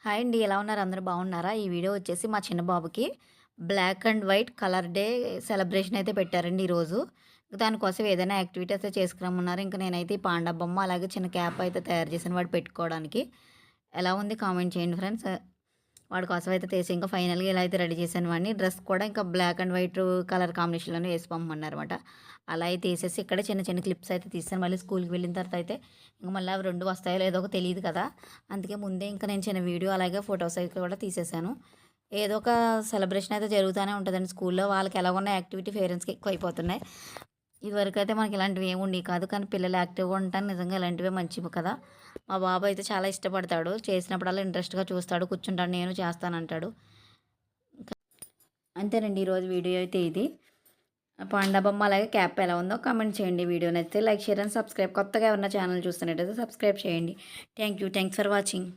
Hi అండి. ఎలా ఉన్నారు? అందరూ బాగున్నారా? ఈ వీడియో వచ్చేసి మా చిన్న బాబుకి black and white colour day celebration అయితే పెట్టారండి ఈరోజు. దానికోసం ఏదైనా యాక్టివిటీ అయితే చేసుకురమ్మన్నారు. ఇంక నేనైతే ఈ పాండా బొమ్మ అలాగే చిన్న క్యాప్ అయితే తయారు చేశాను వాడు పెట్టుకోవడానికి. ఎలా ఉంది కామెంట్ చేయండి ఫ్రెండ్స్. వాడి కోసం అయితే తీసి ఇంకా ఫైనల్‌గా ఇలా అయితే రెడీ చేశాను వాడిని. డ్రెస్ కూడా ఇంకా బ్లాక్ అండ్ వైట్ కలర్ కాంబినేషన్‌లోనే వేసి పంపమన్నారన్నమాట. అలా అయితే ఏసేసి ఇక్కడ చిన్న చిన్న క్లిప్స్ అయితే తీశాను. మళ్ళీ స్కూల్‌కి వెళ్ళిన తర్వాత అయితే ఇంక మళ్ళీ అవి 2 వస్తాయో లేదో తెలీదు కదా! అందుకే ముందే ఇంకా నేను చిన్న వీడియో అలాగే ఫోటోస్ అయితే కూడా తీసేశాను. ఏదో ఒక సెలబ్రేషన్ అయితే జరుగుతూనే ఉంటదండి స్కూల్‌లో. వాళ్ళకి ఎలాగున్న యాక్టివిటీ పేరెంట్స్‌కి ఎక్కువైపోతున్నాయి. ఇదివరకైతే మనకి ఇలాంటివి ఏమి ఉండేవి కాదు. కానీ పిల్లలు యాక్టివ్‌గా ఉండటానికి నిజంగా ఇలాంటివే మంచివి కదా! మా బాబు అయితే చాలా ఇష్టపడతాడు. చేసినప్పుడల్లా ఇంట్రెస్ట్‌గా చూస్తాడు, కూర్చుంటాడు, నేను చేస్తానంటాడు. అంతేనండి ఈరోజు వీడియో అయితే ఇది. పాండా బొమ్మ అలాగే క్యాప్ ఎలా ఉందో కామెంట్ చేయండి. వీడియో నచ్చితే లైక్, షేర్ అండ్ సబ్స్క్రైబ్. కొత్తగా ఎవరైనా ఛానల్ చూస్తున్నట్టయితే సబ్స్క్రైబ్ చేయండి. Thanks for watching.